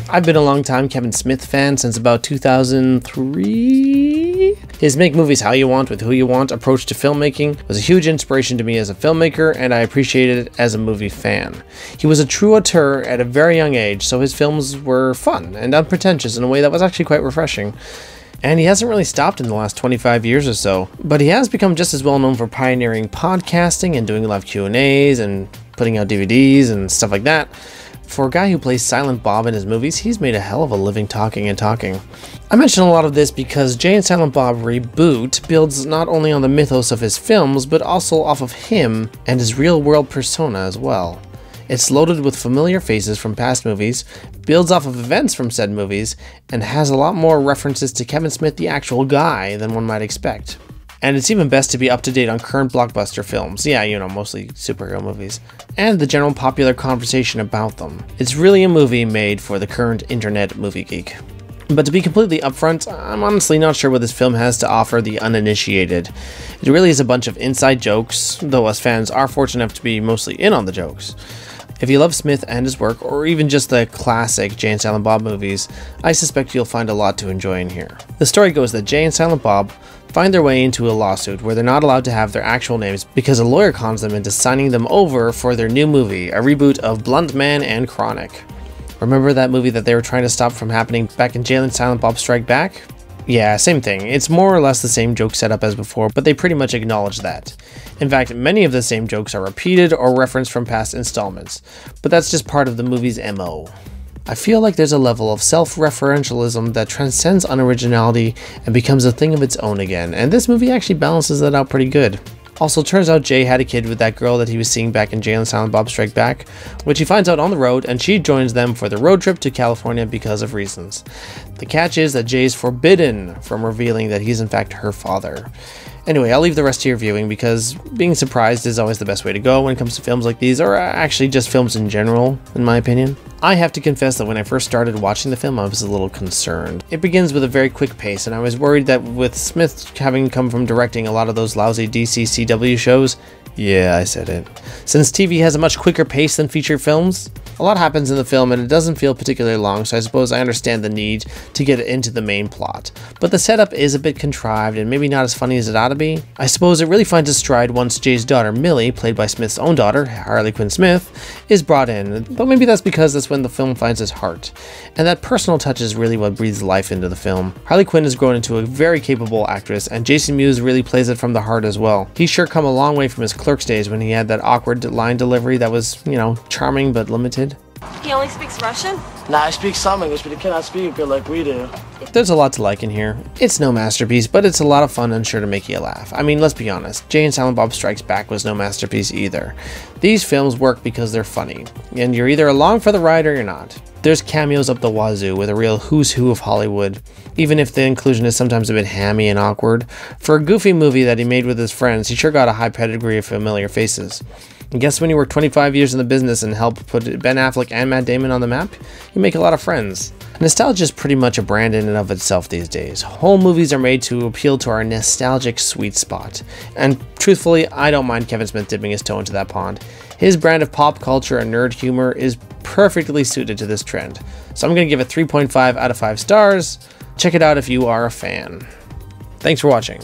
I've been a long-time Kevin Smith fan since about 2003. His make movies how you want with who you want approach to filmmaking was a huge inspiration to me as a filmmaker, and I appreciated it as a movie fan. He was a true auteur at a very young age, so his films were fun and unpretentious in a way that was actually quite refreshing. And he hasn't really stopped in the last 25 years or so, but he has become just as well known for pioneering podcasting and doing live Q&As and putting out DVDs and stuff like that. For a guy who plays Silent Bob in his movies, he's made a hell of a living talking and talking. I mention a lot of this because Jay and Silent Bob Reboot builds not only on the mythos of his films, but also off of him and his real-world persona as well. It's loaded with familiar faces from past movies, builds off of events from said movies, and has a lot more references to Kevin Smith the actual guy than one might expect. And it's even best to be up to date on current blockbuster films, yeah, you know, mostly superhero movies, and the general popular conversation about them. It's really a movie made for the current internet movie geek. But to be completely upfront, I'm honestly not sure what this film has to offer the uninitiated. It really is a bunch of inside jokes, though us fans are fortunate enough to be mostly in on the jokes. If you love Smith and his work, or even just the classic Jay and Silent Bob movies, I suspect you'll find a lot to enjoy in here. The story goes that Jay and Silent Bob find their way into a lawsuit where they're not allowed to have their actual names because a lawyer cons them into signing them over for their new movie, a reboot of Blunt Man and Chronic. Remember that movie that they were trying to stop from happening back in Jay and Silent Bob Strike Back? Yeah, same thing. It's more or less the same joke setup as before, but they pretty much acknowledge that. In fact, many of the same jokes are repeated or referenced from past installments, but that's just part of the movie's MO. I feel like there's a level of self-referentialism that transcends unoriginality and becomes a thing of its own again, and this movie actually balances that out pretty good. Also, turns out Jay had a kid with that girl that he was seeing back in Jay and Silent Bob Strike Back, which he finds out on the road, and she joins them for the road trip to California because of reasons. The catch is that Jay's forbidden from revealing that he's in fact her father. Anyway, I'll leave the rest to your viewing because being surprised is always the best way to go when it comes to films like these, or actually just films in general, in my opinion. I have to confess that when I first started watching the film, I was a little concerned. It begins with a very quick pace, and I was worried that with Smith having come from directing a lot of those lousy DC CW shows, yeah, I said it. Since TV has a much quicker pace than feature films, a lot happens in the film and it doesn't feel particularly long, so I suppose I understand the need to get into the main plot. But the setup is a bit contrived and maybe not as funny as it ought to be. I suppose it really finds its stride once Jay's daughter Millie, played by Smith's own daughter, Harley Quinn Smith, is brought in, but maybe that's because that's when the film finds its heart. And that personal touch is really what breathes life into the film. Harley Quinn has grown into a very capable actress, and Jason Mewes really plays it from the heart as well. He's sure come a long way from his Clerks days when he had that awkward line delivery that was, you know, charming but limited. He only speaks Russian? Nah, I speak some English, but he cannot speak good like we do. There's a lot to like in here. It's no masterpiece, but it's a lot of fun and sure to make you laugh. I mean, let's be honest, Jay and Silent Bob Strikes Back was no masterpiece either. These films work because they're funny, and you're either along for the ride or you're not. There's cameos up the wazoo with a real who's who of Hollywood, even if the inclusion is sometimes a bit hammy and awkward. For a goofy movie that he made with his friends, he sure got a high pedigree of familiar faces. And guess when you work 25 years in the business and help put Ben Affleck and Matt Damon on the map, you make a lot of friends. Nostalgia is pretty much a brand in and of itself these days. Whole movies are made to appeal to our nostalgic sweet spot. And truthfully, I don't mind Kevin Smith dipping his toe into that pond. His brand of pop culture and nerd humor is perfectly suited to this trend. So I'm going to give it 3.5 out of 5 stars. Check it out if you are a fan. Thanks for watching.